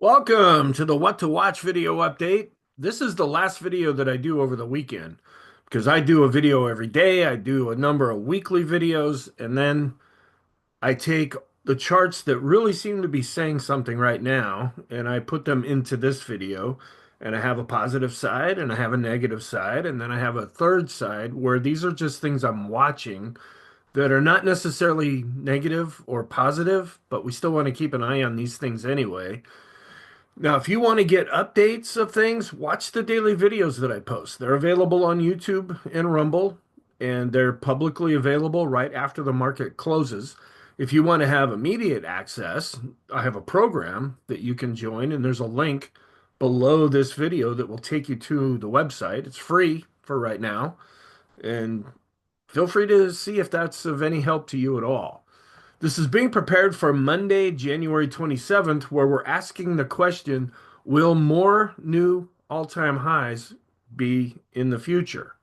Welcome to the What to Watch video update. This is the last video that I do over the weekend because I do a video every day. I do a number of weekly videos, and then I take the charts that really seem to be saying something right now and I put them into this video. And I have a positive side and I have a negative side, and then I have a third side where these are just things I'm watching that are not necessarily negative or positive, but we still want to keep an eye on these things anyway. Now, if you want to get updates of things, watch the daily videos that I post. They're available on YouTube and Rumble, and they're publicly available right after the market closes. If you want to have immediate access, I have a program that you can join, and there's a link below this video that will take you to the website. It's free for right now, and feel free to see if that's of any help to you at all. This is being prepared for Monday, January 27th, where we're asking the question, will more new all-time highs be in the future?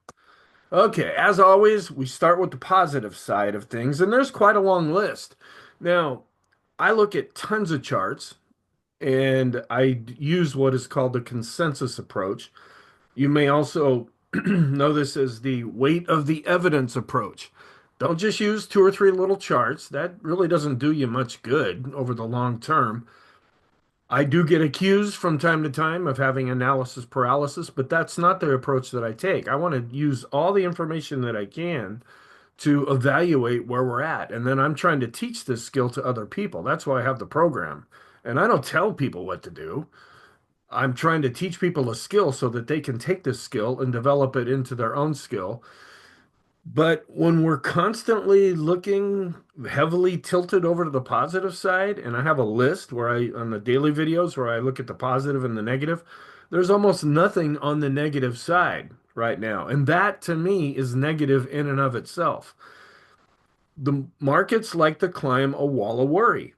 Okay, as always, we start with the positive side of things, and there's quite a long list. Now, I look at tons of charts, and I use what is called the consensus approach. You may also know this as the weight of the evidence approach. Don't just use two or three little charts. That really doesn't do you much good over the long term. I do get accused from time to time of having analysis paralysis, but that's not the approach that I take. I want to use all the information that I can to evaluate where we're at. And then I'm trying to teach this skill to other people. That's why I have the program. And I don't tell people what to do. I'm trying to teach people a skill so that they can take this skill and develop it into their own skill. But when we're constantly looking heavily tilted over to the positive side, and I have a list where on the daily videos where I look at the positive and the negative, there's almost nothing on the negative side right now. And that to me is negative in and of itself. The markets like to climb a wall of worry.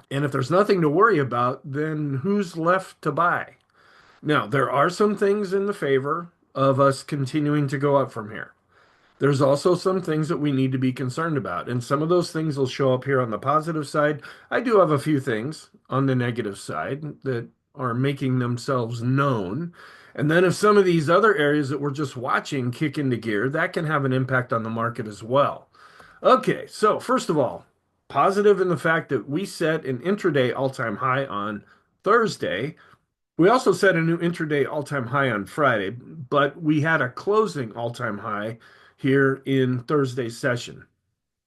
And if there's nothing to worry about, then who's left to buy? Now, there are some things in the favor of us continuing to go up from here. There's also some things that we need to be concerned about, and some of those things will show up here on the positive side. I do have a few things on the negative side that are making themselves known. And then if some of these other areas that we're just watching kick into gear, that can have an impact on the market as well. Okay, so first of all, positive in the fact that we set an intraday all-time high on Thursday. We also set a new intraday all-time high on Friday, but we had a closing all-time high here in Thursday's session.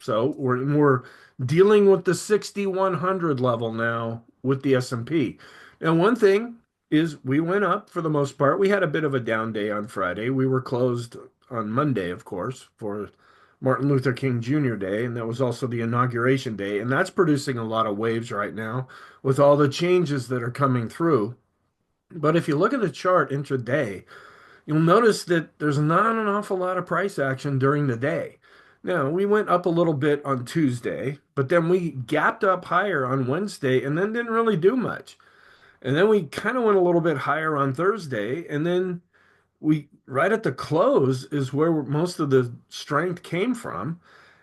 So we're dealing with the 6,100 level now with the S&P. Now, one thing is we went up for the most part. We had a bit of a down day on Friday. We were closed on Monday, of course, for Martin Luther King Jr. Day, and that was also the inauguration day. And that's producing a lot of waves right now with all the changes that are coming through. But if you look at the chart intraday, you'll notice that there's not an awful lot of price action during the day. Now, we went up a little bit on Tuesday, but then we gapped up higher on Wednesday and then didn't really do much. And then we kind of went a little bit higher on Thursday, and then we right at the close is where most of the strength came from.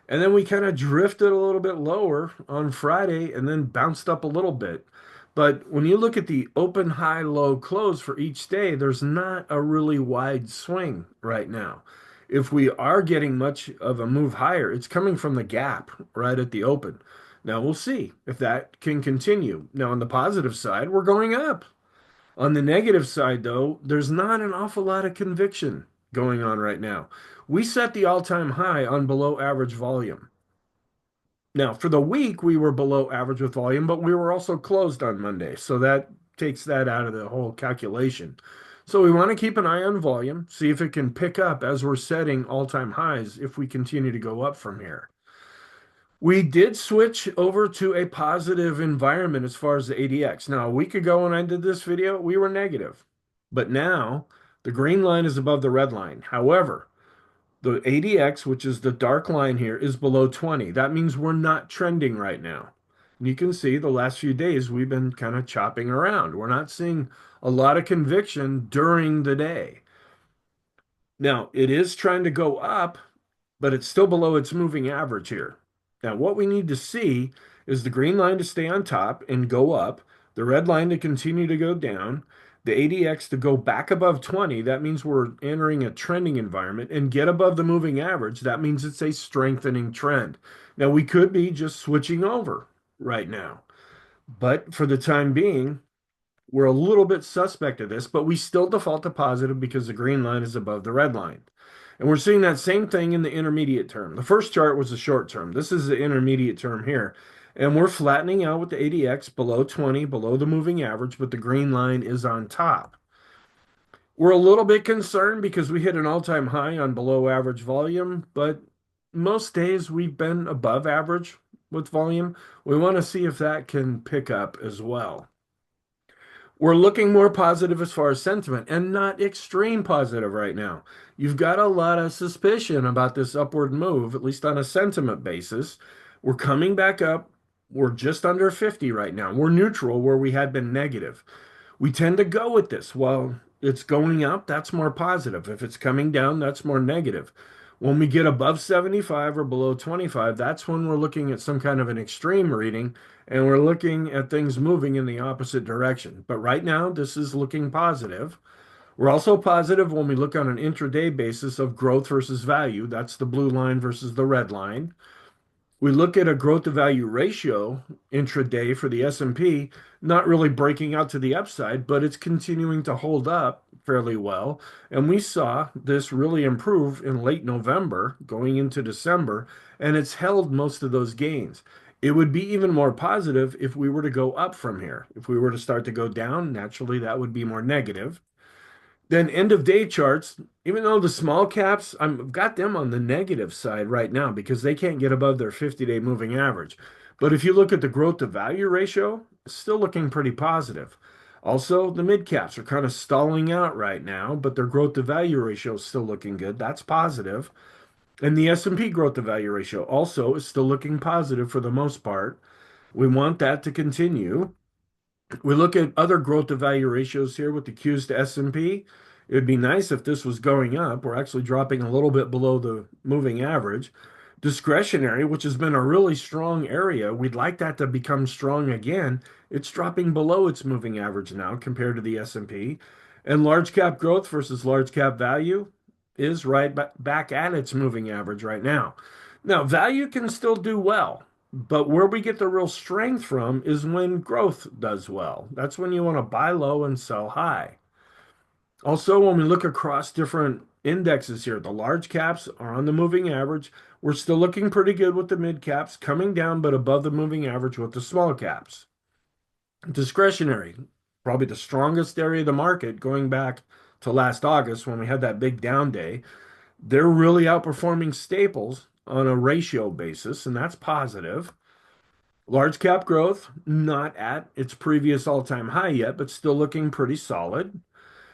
And then we kind of drifted a little bit lower on Friday and then bounced up a little bit. But when you look at the open, high, low, close for each day, there's not a really wide swing right now. If we are getting much of a move higher, it's coming from the gap right at the open. Now we'll see if that can continue. Now, on the positive side, we're going up. On the negative side, though, there's not an awful lot of conviction going on right now. We set the all-time high on below average volume. Now, for the week, we were below average with volume, but we were also closed on Monday. So that takes that out of the whole calculation. So we want to keep an eye on volume, see if it can pick up as we're setting all-time highs if we continue to go up from here. We did switch over to a positive environment as far as the ADX. Now, a week ago when I did this video, we were negative, but now the green line is above the red line. However, the ADX, which is the dark line here, is below 20. That means we're not trending right now. And you can see the last few days we've been kind of chopping around. We're not seeing a lot of conviction during the day. Now, it is trying to go up, but it's still below its moving average here. Now, what we need to see is the green line to stay on top and go up. the red line to continue to go down, the ADX to go back above 20. That means we're entering a trending environment and get above the moving average. That means it's a strengthening trend. Now, we could be just switching over right now, but for the time being, we're a little bit suspect of this, but we still default to positive because the green line is above the red line. And we're seeing that same thing in the intermediate term. The first chart was the short term. This is the intermediate term here. And we're flattening out with the ADX below 20, below the moving average, but the green line is on top. We're a little bit concerned because we hit an all-time high on below average volume, but most days we've been above average with volume. We want to see if that can pick up as well. We're looking more positive as far as sentiment and not extreme positive right now. You've got a lot of suspicion about this upward move, at least on a sentiment basis. We're coming back up. We're just under 50 right now. We're neutral where we had been negative. We tend to go with this. Well, it's going up, that's more positive. If it's coming down, that's more negative. When we get above 75 or below 25, that's when we're looking at some kind of an extreme reading and we're looking at things moving in the opposite direction. But right now, this is looking positive. We're also positive when we look on an intraday basis of growth versus value. That's the blue line versus the red line. We look at a growth to value ratio intraday for the S&P, not really breaking out to the upside, but it's continuing to hold up fairly well. And we saw this really improve in late November going into December, and it's held most of those gains. It would be even more positive if we were to go up from here. If we were to start to go down, naturally that would be more negative. Then end of day charts, even though the small caps, I've got them on the negative side right now because they can't get above their 50-day moving average. But if you look at the growth to value ratio, it's still looking pretty positive. Also, the mid caps are kind of stalling out right now, but their growth to value ratio is still looking good. That's positive. And the S&P growth to value ratio also is still looking positive for the most part. We want that to continue. We look at other growth to value ratios here with the Qs to S&P. It would be nice if this was going up. We're actually dropping a little bit below the moving average. Discretionary, which has been a really strong area, we'd like that to become strong again. It's dropping below its moving average now compared to the S&P. And large cap growth versus large cap value is right back at its moving average right now. Now, value can still do well. But where we get the real strength from is when growth does well. That's when you want to buy low and sell high. Also, when we look across different indexes here, the large caps are on the moving average. We're still looking pretty good with the mid caps, coming down but above the moving average with the small caps. Discretionary, probably the strongest area of the market going back to last August when we had that big down day. They're really outperforming staples on a ratio basis, and that's positive. Large cap growth, not at its previous all-time high yet, but still looking pretty solid.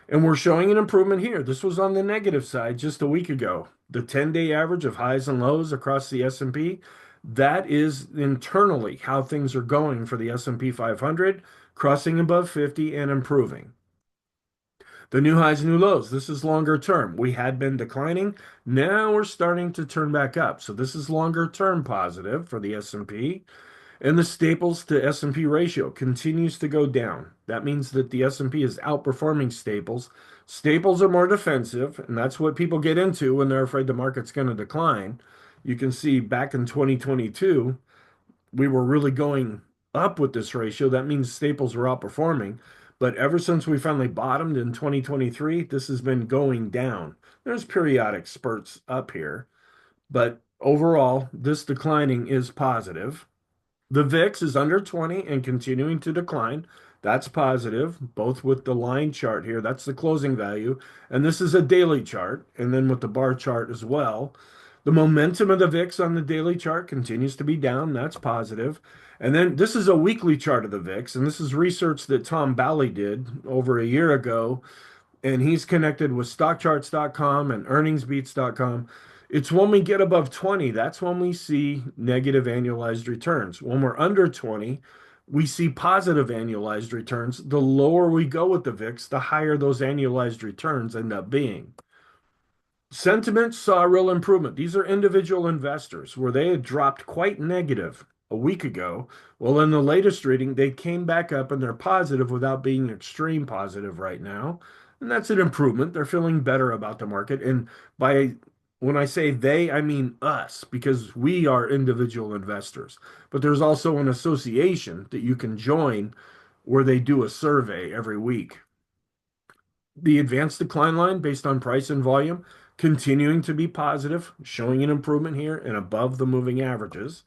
And we're showing an improvement here. This was on the negative side just a week ago. The 10-day average of highs and lows across the S&P, that is internally how things are going for the S&P 500, crossing above 50 and improving. The new highs, new lows. This is longer term. We had been declining. Now we're starting to turn back up. So this is longer term positive for the S&P. And the staples to S&P ratio continues to go down. That means that the S&P is outperforming staples. Staples are more defensive, and that's what people get into when they're afraid the market's going to decline. You can see back in 2022, we were really going up with this ratio. That means staples were outperforming. But ever since we finally bottomed in 2023, this has been going down. There's periodic spurts up here, but overall, this declining is positive. The VIX is under 20 and continuing to decline. That's positive, both with the line chart here. That's the closing value. And this is a daily chart, and then with the bar chart as well. The momentum of the VIX on the daily chart continues to be down. That's positive. And then this is a weekly chart of the VIX, and this is research that Tom Bowley did over a year ago. And he's connected with stockcharts.com and earningsbeats.com. It's when we get above 20, that's when we see negative annualized returns. When we're under 20, we see positive annualized returns. The lower we go with the VIX, the higher those annualized returns end up being. Sentiment saw a real improvement. These are individual investors where they had dropped quite negative a week ago. Well, in the latest reading, they came back up and they're positive without being extreme positive right now. And that's an improvement. They're feeling better about the market. And by when I say they, I mean us, because we are individual investors. But there's also an association that you can join where they do a survey every week. The advanced decline line based on price and volume continuing to be positive, showing an improvement here and above the moving averages.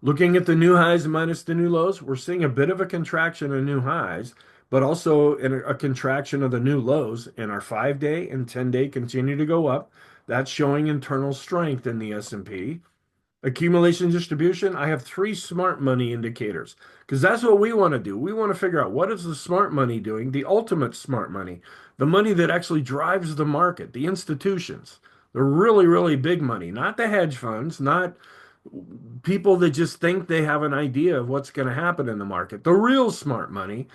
Looking at the new highs minus the new lows, we're seeing a bit of a contraction of new highs, but also a contraction of the new lows. And our 5-day and 10-day continue to go up. That's showing internal strength in the S&P. Accumulation distribution, I have three smart money indicators because that's what we want to do. We want to figure out what is the smart money doing, the ultimate smart money, the money that actually drives the market, the institutions, the really, really big money, not the hedge funds, not people that just think they have an idea of what's going to happen in the market, the real smart money.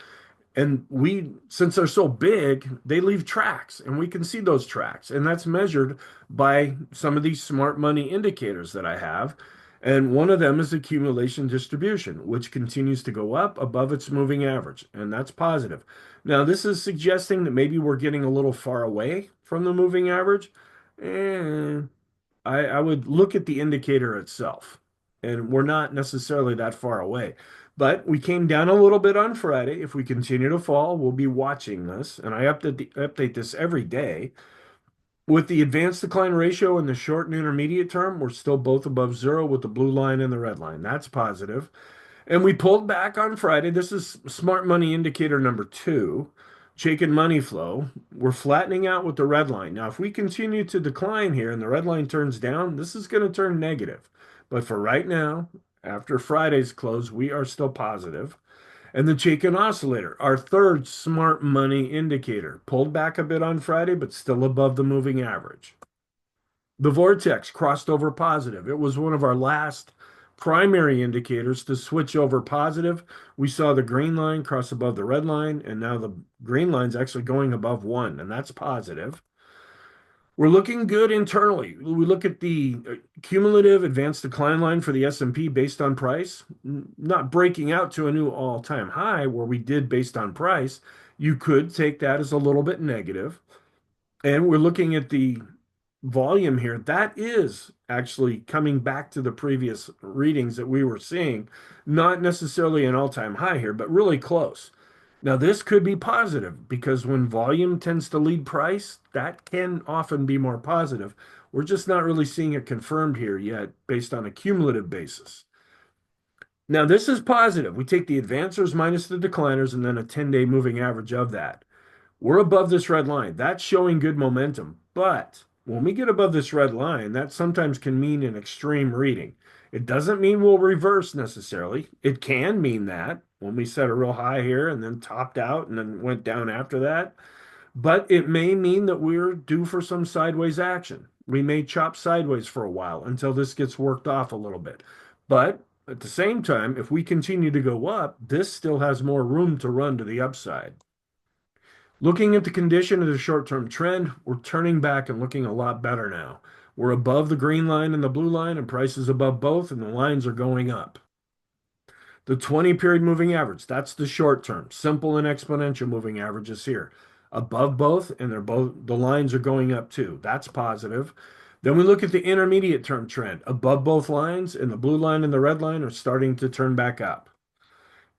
And we, since they're so big, they leave tracks, and we can see those tracks. And that's measured by some of these smart money indicators that I have. And one of them is accumulation distribution, which continues to go up above its moving average. And that's positive. Now, this is suggesting that maybe we're getting a little far away from the moving average. And I would look at the indicator itself, and we're not necessarily that far away. But we came down a little bit on Friday. If we continue to fall, we'll be watching this, and I update this every day. With the advanced decline ratio in the short and intermediate term, we're still both above zero with the blue line and the red line. That's positive. And we pulled back on Friday. This is smart money indicator number two, Chaikin money flow. We're flattening out with the red line. Now, if we continue to decline here and the red line turns down, this is going to turn negative. But for right now, after Friday's close, we are still positive. And the Chaikin oscillator, our third smart money indicator, pulled back a bit on Friday, but still above the moving average. The vortex crossed over positive. It was one of our last primary indicators to switch over positive. We saw the green line cross above the red line, and now the green line's actually going above one, and that's positive. We're looking good internally. We look at the cumulative advanced decline line for the S&P based on price, not breaking out to a new all-time high where we did based on price. You could take that as a little bit negative. And we're looking at the volume here. That is actually coming back to the previous readings that we were seeing, not necessarily an all-time high here, but really close. Now, this could be positive because when volume tends to lead price, that can often be more positive. We're just not really seeing it confirmed here yet based on a cumulative basis. Now, this is positive. We take the advancers minus the decliners and then a 10-day moving average of that. We're above this red line. That's showing good momentum. But when we get above this red line, that sometimes can mean an extreme reading. It doesn't mean we'll reverse necessarily. It can mean that when we set a real high here and then topped out and then went down after that. But it may mean that we're due for some sideways action. We may chop sideways for a while until this gets worked off a little bit. But at the same time, if we continue to go up, this still has more room to run to the upside. Looking at the condition of the short-term trend, we're turning back and looking a lot better now. We're above the green line and the blue line, and prices above both, and the lines are going up. The 20-period moving average, that's the short term. Simple and exponential moving averages here. Above both, and the lines are going up too. That's positive. Then we look at the intermediate term trend. Above both lines, and the blue line and the red line are starting to turn back up.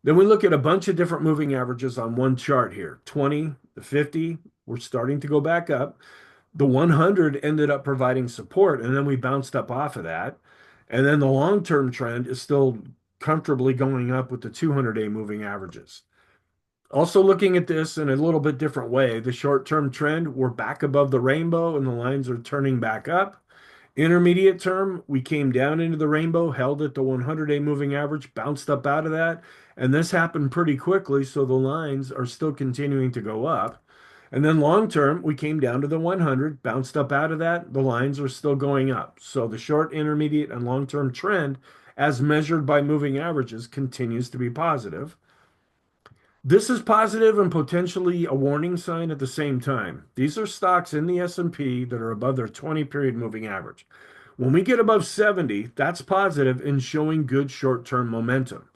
Then we look at a bunch of different moving averages on one chart here. 20, the 50, we're starting to go back up. The 100 ended up providing support, and then we bounced up off of that. And then the long-term trend is still comfortably going up with the 200-day moving averages. Also looking at this in a little bit different way, the short-term trend, we're back above the rainbow and the lines are turning back up. Intermediate term, we came down into the rainbow, held at the 100-day moving average, bounced up out of that, and this happened pretty quickly, so the lines are still continuing to go up. And then long term, we came down to the 100, bounced up out of that, the lines are still going up. So the short, intermediate, and long-term trend, as measured by moving averages, continues to be positive. This is positive and potentially a warning sign at the same time. These are stocks in the S&P that are above their 20-period moving average. When we get above 70, that's positive and showing good short-term momentum.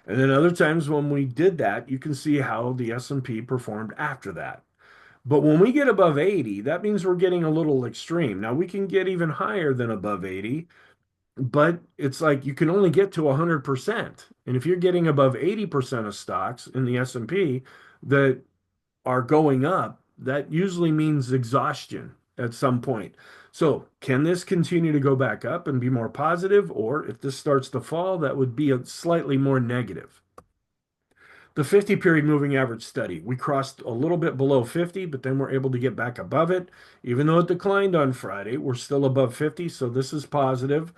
And then other times when we did that, you can see how the S&P performed after that. But when we get above 80, that means we're getting a little extreme. Now we can get even higher than above 80, but it's like you can only get to 100%. And if you're getting above 80% of stocks in the S&P that are going up, that usually means exhaustion at some point. So, can this continue to go back up and be more positive? Or if this starts to fall, that would be a slightly more negative. The 50 period moving average study, we crossed a little bit below 50, but then we're able to get back above it. Even though it declined on Friday, we're still above 50, so this is positive.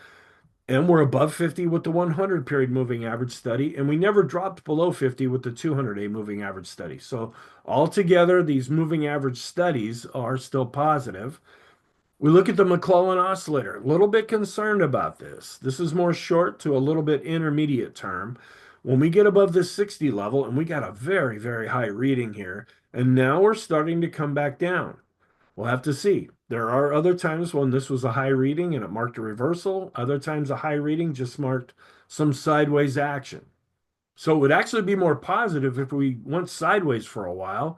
And we're above 50 with the 100 period moving average study, and we never dropped below 50 with the 200-day moving average study. So altogether, these moving average studies are still positive. We look at the McClellan oscillator, a little bit concerned about this. This is more short to a little bit intermediate term. When we get above this 60 level, and we got a very, very high reading here, and now we're starting to come back down. We'll have to see. There are other times when this was a high reading and it marked a reversal. Other times a high reading just marked some sideways action. So it would actually be more positive if we went sideways for a while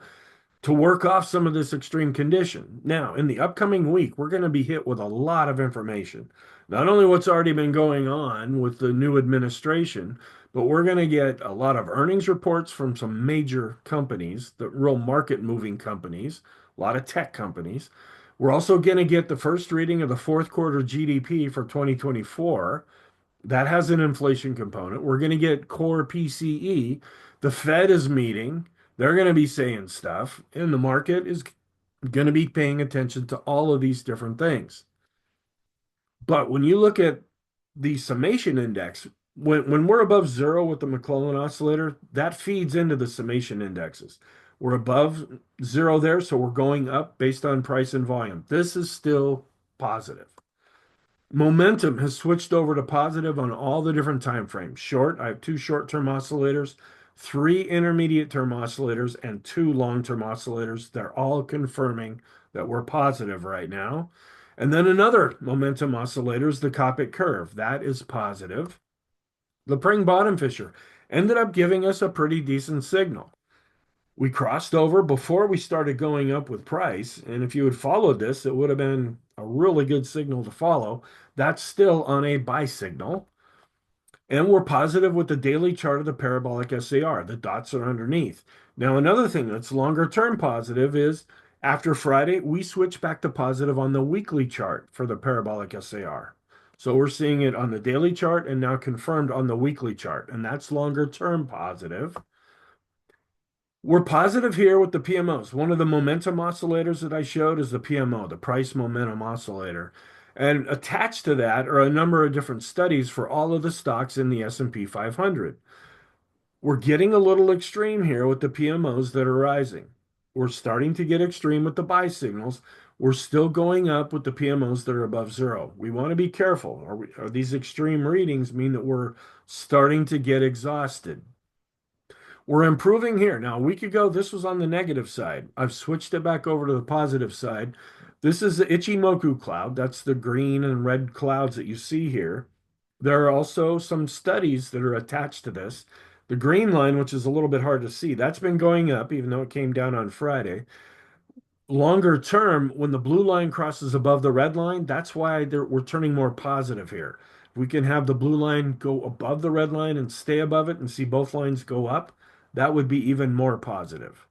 to work off some of this extreme condition. Now, in the upcoming week, we're going to be hit with a lot of information. Not only what's already been going on with the new administration, but we're going to get a lot of earnings reports from some major companies, the real market moving companies, a lot of tech companies. We're also going to get the first reading of the fourth quarter GDP for 2024. That has an inflation component. We're going to get core PCE. The Fed is meeting. They're going to be saying stuff, and the market is going to be paying attention to all of these different things. But when you look at the summation index, when we're above zero with the McClellan oscillator, that feeds into the summation indexes. We're above zero there, so we're going up based on price and volume. This is still positive. Momentum has switched over to positive on all the different time frames. Short, I have two short-term oscillators, three intermediate-term oscillators, and two long-term oscillators. They're all confirming that we're positive right now. And then another momentum oscillator is the Copic curve. That is positive. The Pring bottom fisher ended up giving us a pretty decent signal. We crossed over before we started going up with price. And if you had followed this, it would have been a really good signal to follow. That's still on a buy signal. And we're positive with the daily chart of the parabolic SAR. The dots are underneath. Now, another thing that's longer term positive is after Friday, we switch back to positive on the weekly chart for the parabolic SAR. So we're seeing it on the daily chart and now confirmed on the weekly chart. And that's longer term positive. We're positive here with the PMOs. One of the momentum oscillators that I showed is the PMO, the price momentum oscillator. And attached to that are a number of different studies for all of the stocks in the S&P 500. We're getting a little extreme here with the PMOs that are rising. We're starting to get extreme with the buy signals. We're still going up with the PMOs that are above zero. We want to be careful. Are these extreme readings mean that we're starting to get exhausted? We're improving here. Now, a week ago, this was on the negative side. I've switched it back over to the positive side. This is the Ichimoku cloud. That's the green and red clouds that you see here. There are also some studies that are attached to this. The green line, which is a little bit hard to see, that's been going up, even though it came down on Friday. Longer term, when the blue line crosses above the red line, that's why we're turning more positive here. We can have the blue line go above the red line and stay above it and see both lines go up. That would be even more positive.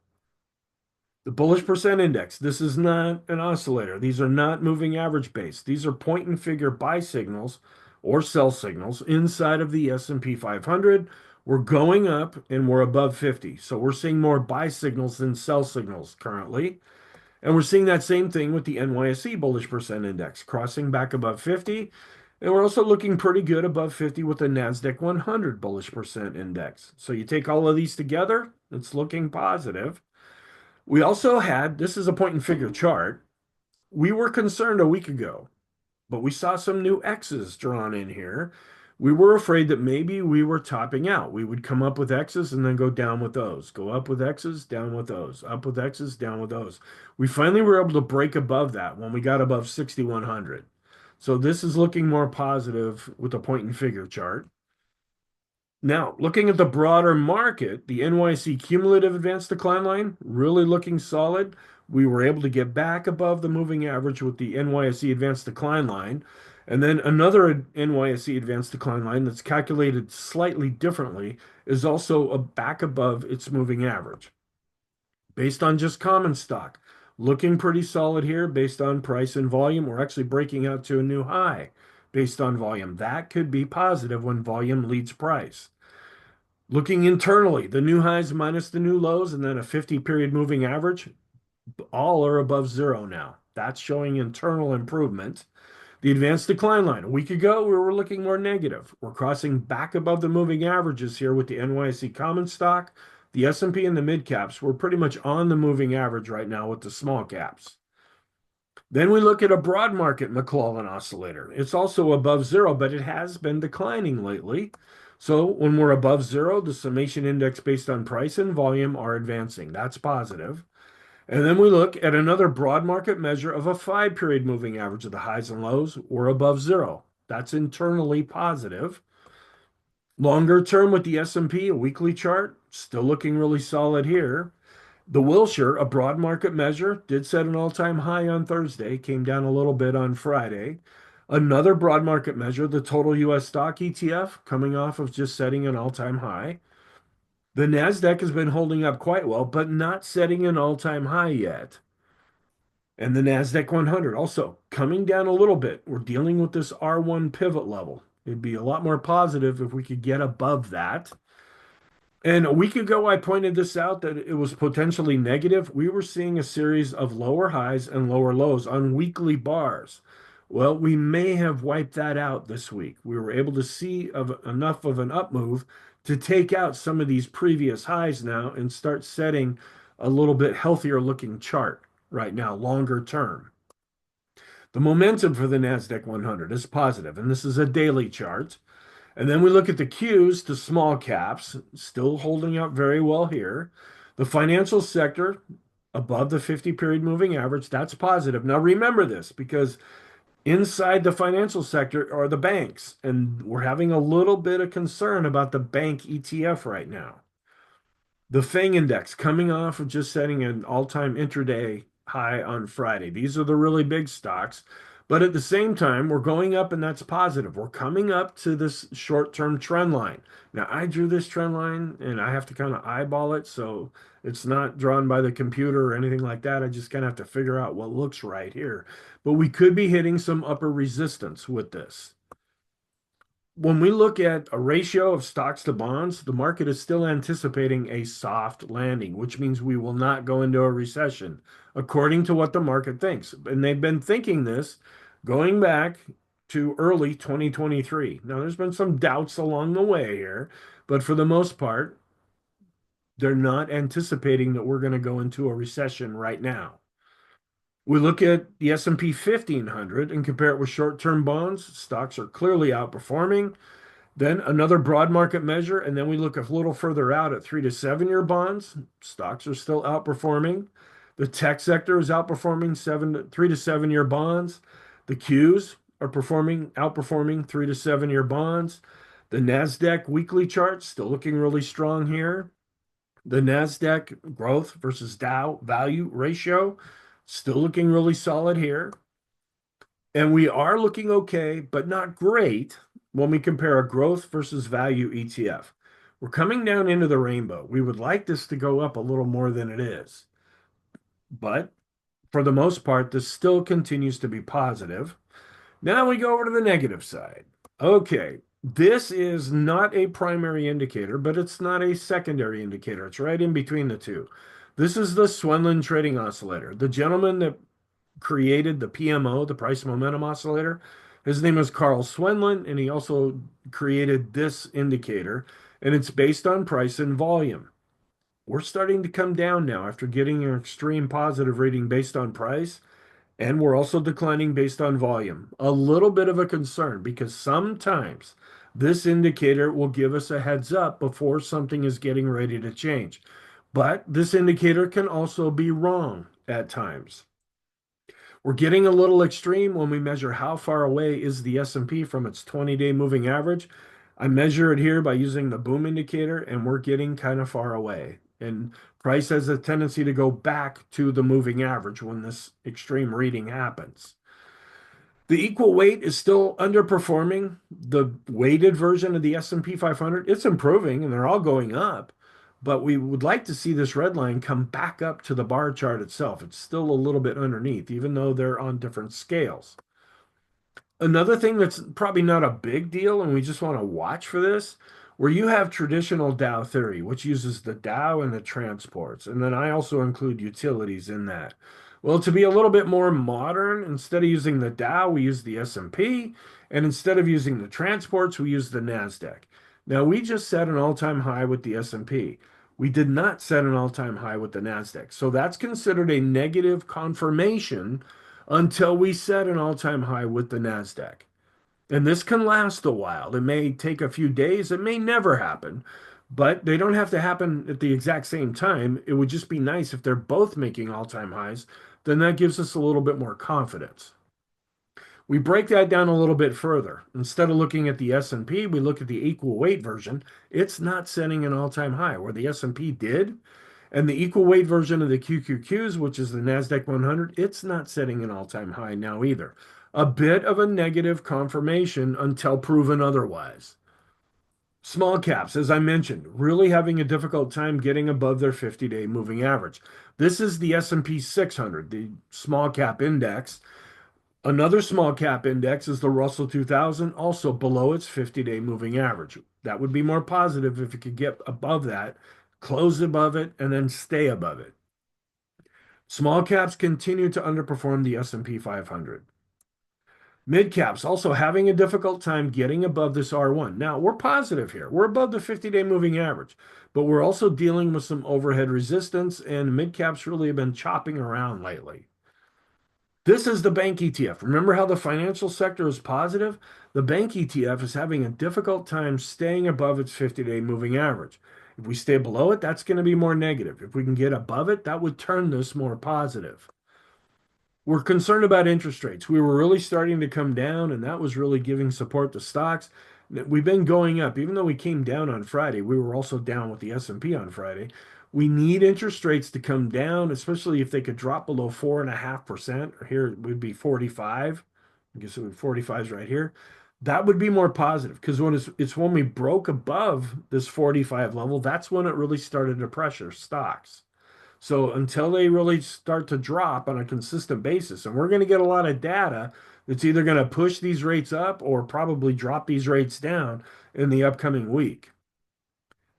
The bullish percent index. This is not an oscillator. These are not moving average based. These are point and figure buy signals or sell signals inside of the S&P 500. We're going up and we're above 50. So we're seeing more buy signals than sell signals currently. And we're seeing that same thing with the NYSE bullish percent index, crossing back above 50. And we're also looking pretty good above 50 with the NASDAQ 100 bullish percent index. So you take all of these together, it's looking positive. We also had, this is a point and figure chart. We were concerned a week ago, but we saw some new X's drawn in here. We were afraid that maybe we were topping out. We would come up with X's and then go down with those, go up with X's, down with those, up with X's, down with those. We finally were able to break above that when we got above 6,100. So this is looking more positive with a point and figure chart. Now, looking at the broader market, the NYC cumulative advanced decline line really looking solid. We were able to get back above the moving average with the NYSE advanced decline line. And then another NYSE advanced decline line that's calculated slightly differently is also back above its moving average. Based on just common stock, looking pretty solid here based on price and volume. We're actually breaking out to a new high based on volume. That could be positive when volume leads price. Looking internally, the new highs minus the new lows, and then a 50-period moving average, all are above zero now. That's showing internal improvement. The advanced decline line, a week ago, we were looking more negative. We're crossing back above the moving averages here with the NYSE common stock, the S&P and the mid caps. We're pretty much on the moving average right now with the small caps. Then we look at a broad market McClellan oscillator. It's also above zero, but it has been declining lately. So when we're above zero, the summation index based on price and volume are advancing. That's positive. And then we look at another broad market measure of a 5-period moving average of the highs and lows. We're above zero. That's internally positive. Longer term with the S&P, a weekly chart, still looking really solid here. The Wilshire, a broad market measure, did set an all-time high on Thursday, came down a little bit on Friday. Another broad market measure, the total US stock ETF, coming off of just setting an all-time high. The Nasdaq has been holding up quite well, but not setting an all-time high yet. And the Nasdaq 100 also coming down a little bit. We're dealing with this R1 pivot level. It'd be a lot more positive if we could get above that. And a week ago, I pointed this out that it was potentially negative. We were seeing a series of lower highs and lower lows on weekly bars. Well, we may have wiped that out this week. We were able to see enough of an up move to take out some of these previous highs now and start setting a little bit healthier looking chart right now, longer term. The momentum for the NASDAQ 100 is positive, and this is a daily chart. And then we look at the Qs to small caps, still holding up very well here. The financial sector above the 50-period moving average, that's positive. Now remember this because inside the financial sector are the banks, and we're having a little bit of concern about the bank ETF right now. The FANG index coming off of just setting an all-time intraday high on Friday. These are the really big stocks. But at the same time, we're going up and that's positive. We're coming up to this short-term trend line. Now, I drew this trend line and I have to kind of eyeball it. So it's not drawn by the computer or anything like that. I just kind of have to figure out what looks right here. But we could be hitting some upper resistance with this. When we look at a ratio of stocks to bonds, the market is still anticipating a soft landing, which means we will not go into a recession, according to what the market thinks. And they've been thinking this going back to early 2023. Now, there's been some doubts along the way here, but for the most part, they're not anticipating that we're going to go into a recession right now. We look at the S&P 1500 and compare it with short-term bonds. Stocks are clearly outperforming. Then another broad market measure, and then we look a little further out at 3 to 7 year bonds. Stocks are still outperforming. The tech sector is outperforming 3 to 7 year bonds. The Qs are outperforming 3 to 7 year bonds. The Nasdaq weekly chart still looking really strong here. The Nasdaq growth versus Dow value ratio still looking really solid here. And we are looking okay, but not great when we compare a growth versus value ETF. We're coming down into the rainbow. We would like this to go up a little more than it is. But for the most part, this still continues to be positive. Now we go over to the negative side. Okay, this is not a primary indicator, but it's not a secondary indicator. It's right in between the two. This is the Swenlin trading oscillator. The gentleman that created the PMO, the price momentum oscillator, his name is Carl Swenlin, and he also created this indicator, and it's based on price and volume. We're starting to come down now after getting an extreme positive reading based on price, and we're also declining based on volume. A little bit of a concern because sometimes this indicator will give us a heads up before something is getting ready to change. But this indicator can also be wrong at times. We're getting a little extreme when we measure how far away is the S&P from its 20-day moving average. I measure it here by using the boom indicator, and we're getting kind of far away. And price has a tendency to go back to the moving average when this extreme reading happens. The equal weight is still underperforming the weighted version of the S&P 500. It's improving and they're all going up, but we would like to see this red line come back up to the bar chart itself. It's still a little bit underneath, even though they're on different scales. Another thing that's probably not a big deal, and we just want to watch for this, where you have traditional Dow theory, which uses the Dow and the transports. And then I also include utilities in that. Well, to be a little bit more modern, instead of using the Dow, we use the S&P, and instead of using the transports, we use the NASDAQ. Now, we just set an all-time high with the S&P. We did not set an all-time high with the NASDAQ. So that's considered a negative confirmation until we set an all-time high with the NASDAQ. And this can last a while. It may take a few days. It may never happen, but they don't have to happen at the exact same time. It would just be nice if they're both making all-time highs. Then that gives us a little bit more confidence. We break that down a little bit further. Instead of looking at the S&P, we look at the equal weight version. It's not setting an all-time high where the S&P did. And the equal weight version of the QQQs, which is the NASDAQ 100, it's not setting an all-time high now either. A bit of a negative confirmation until proven otherwise. Small caps, as I mentioned, really having a difficult time getting above their 50-day moving average. This is the S&P 600, the small cap index. Another small cap index is the Russell 2000, also below its 50-day moving average. That would be more positive if it could get above that, close above it, and then stay above it. Small caps continue to underperform the S&P 500. Mid caps also having a difficult time getting above this R1. Now, we're positive here. We're above the 50-day moving average, but we're also dealing with some overhead resistance, and mid caps really have been chopping around lately. This is the bank ETF. Remember how the financial sector is positive? The bank ETF is having a difficult time staying above its 50-day moving average. If we stay below it, that's going to be more negative. If we can get above it, that would turn this more positive. We're concerned about interest rates. We were really starting to come down, and that was really giving support to stocks. We've been going up. Even though we came down on Friday, we were also down with the S&P on Friday. We need interest rates to come down, especially if they could drop below 4.5%. Or here it would be 45. I guess it would 45 is right here. That would be more positive because it's when we broke above this 45 level, that's when it really started to pressure stocks. So until they really start to drop on a consistent basis, and we're going to get a lot of data that's either going to push these rates up or probably drop these rates down in the upcoming week.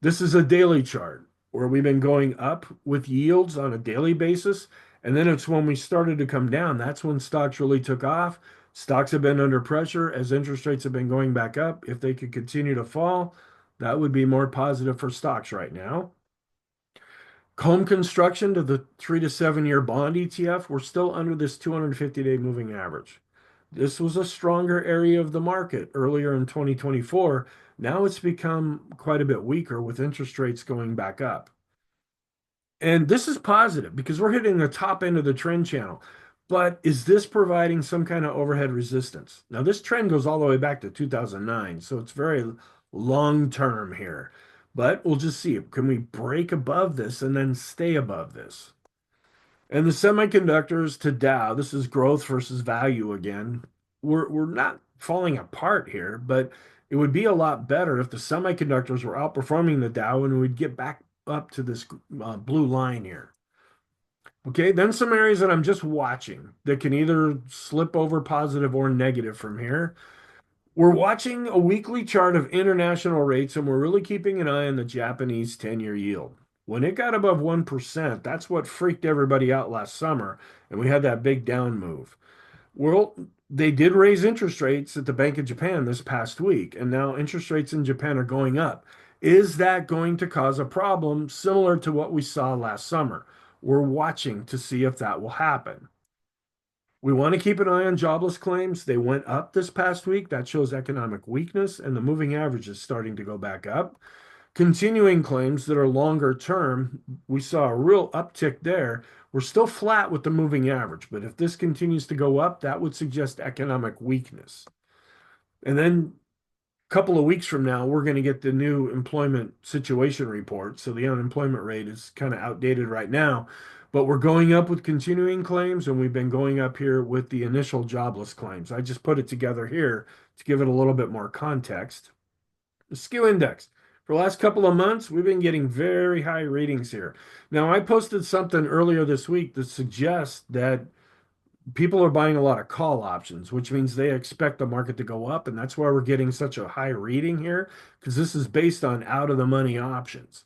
This is a daily chart where we've been going up with yields on a daily basis. And then it's when we started to come down. That's when stocks really took off. Stocks have been under pressure as interest rates have been going back up. If they could continue to fall, that would be more positive for stocks right now. Home construction to the 3 to 7 year bond ETF, we're still under this 250-day moving average. This was a stronger area of the market earlier in 2024. Now it's become quite a bit weaker with interest rates going back up. And this is positive because we're hitting the top end of the trend channel. But is this providing some kind of overhead resistance? Now, this trend goes all the way back to 2009, so it's very long term here. But we'll just see. Can we break above this and then stay above this? And the semiconductors to Dow, this is growth versus value again. We're not falling apart here, but it would be a lot better if the semiconductors were outperforming the Dow and we'd get back up to this blue line here. Okay, then some areas that I'm just watching that can either slip over positive or negative from here. We're watching a weekly chart of international rates, and we're really keeping an eye on the Japanese 10-year yield. When it got above 1%, that's what freaked everybody out last summer, and we had that big down move. Well, they did raise interest rates at the Bank of Japan this past week, and now interest rates in Japan are going up. Is that going to cause a problem similar to what we saw last summer? We're watching to see if that will happen. We want to keep an eye on jobless claims. They went up this past week. That shows economic weakness, and the moving average is starting to go back up. Continuing claims that are longer term, we saw a real uptick there. We're still flat with the moving average, but if this continues to go up, that would suggest economic weakness. And then a couple of weeks from now, we're going to get the new employment situation report. So the unemployment rate is kind of outdated right now, but we're going up with continuing claims, and we've been going up here with the initial jobless claims. I just put it together here to give it a little bit more context. The skew index. For the last couple of months, we've been getting very high readings here. Now, I posted something earlier this week that suggests that people are buying a lot of call options, which means they expect the market to go up. And that's why we're getting such a high reading here, because this is based on out of the money options.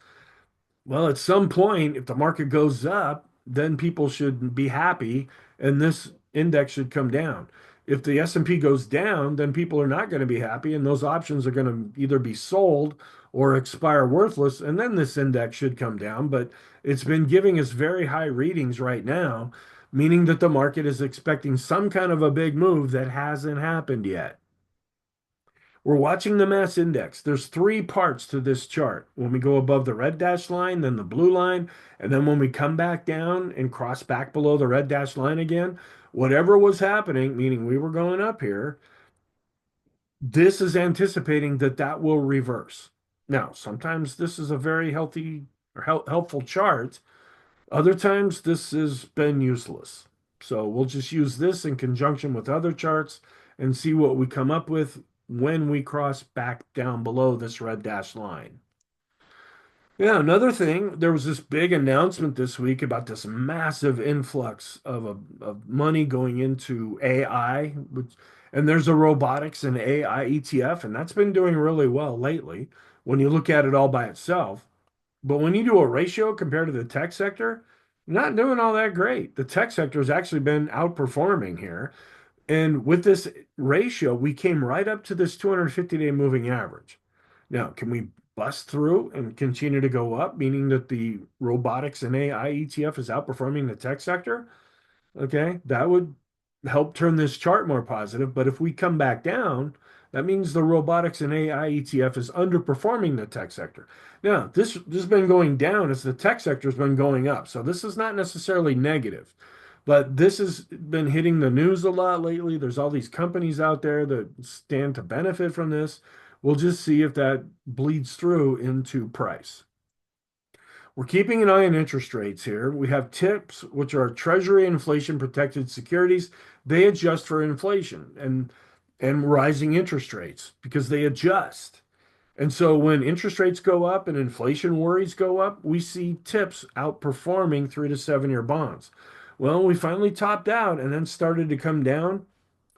Well, at some point, if the market goes up, then people should be happy and this index should come down. If the S&P goes down, then people are not going to be happy and those options are going to either be sold or expire worthless, and then this index should come down. But it's been giving us very high readings right now, meaning that the market is expecting some kind of a big move that hasn't happened yet. We're watching the mass index. There's three parts to this chart. When we go above the red dashed line, then the blue line, and then when we come back down and cross back below the red dashed line again, whatever was happening, meaning we were going up here, this is anticipating that that will reverse. Now, sometimes this is a very healthy or helpful chart. Other times this has been useless. So we'll just use this in conjunction with other charts and see what we come up with when we cross back down below this red dashed line. Yeah, another thing, there was this big announcement this week about this massive influx of money going into AI, and there's a robotics and AI ETF, and that's been doing really well lately when you look at it all by itself. But when you do a ratio compared to the tech sector, not doing all that great. The tech sector has actually been outperforming here. And with this ratio, we came right up to this 250-day moving average. Now, can we bust through and continue to go up, meaning that the robotics and AI ETF is outperforming the tech sector? Okay, that would help turn this chart more positive. But if we come back down, that means the robotics and AI ETF is underperforming the tech sector. Now, this has been going down as the tech sector has been going up. So this is not necessarily negative, but this has been hitting the news a lot lately. There's all these companies out there that stand to benefit from this. We'll just see if that bleeds through into price. We're keeping an eye on interest rates here. We have TIPS, which are Treasury inflation protected securities. They adjust for inflation and rising interest rates because they adjust. And so when interest rates go up and inflation worries go up, we see TIPS outperforming 3 to 7 year bonds. Well, we finally topped out and then started to come down.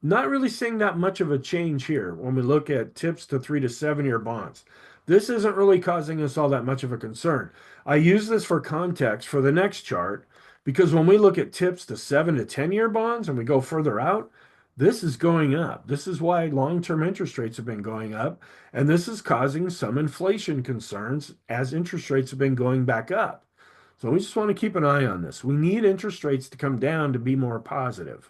Not really seeing that much of a change here when we look at TIPS to 3 to 7 year bonds. This isn't really causing us all that much of a concern. I use this for context for the next chart because when we look at TIPS to 7 to 10 year bonds and we go further out, this is going up. This is why long-term interest rates have been going up, and this is causing some inflation concerns as interest rates have been going back up. So we just want to keep an eye on this. We need interest rates to come down to be more positive.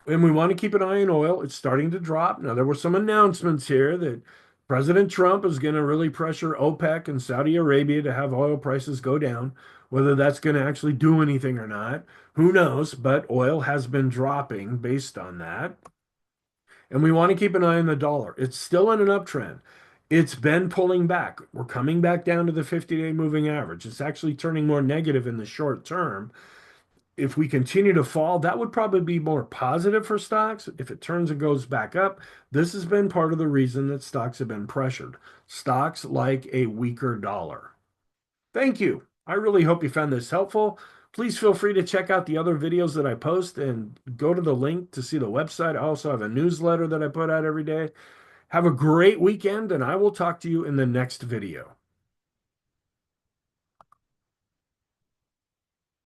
And we want to keep an eye on oil. It's starting to drop. Now, there were some announcements here that President Trump is going to really pressure OPEC and Saudi Arabia to have oil prices go down. Whether that's going to actually do anything or not, who knows? But oil has been dropping based on that. And we want to keep an eye on the dollar. It's still in an uptrend. It's been pulling back. We're coming back down to the 50-day moving average. It's actually turning more negative in the short term. If we continue to fall, that would probably be more positive for stocks. If it turns and goes back up, this has been part of the reason that stocks have been pressured. Stocks like a weaker dollar. Thank you. I really hope you found this helpful. Please feel free to check out the other videos that I post and go to the link to see the website. I also have a newsletter that I put out every day. Have a great weekend, and I will talk to you in the next video.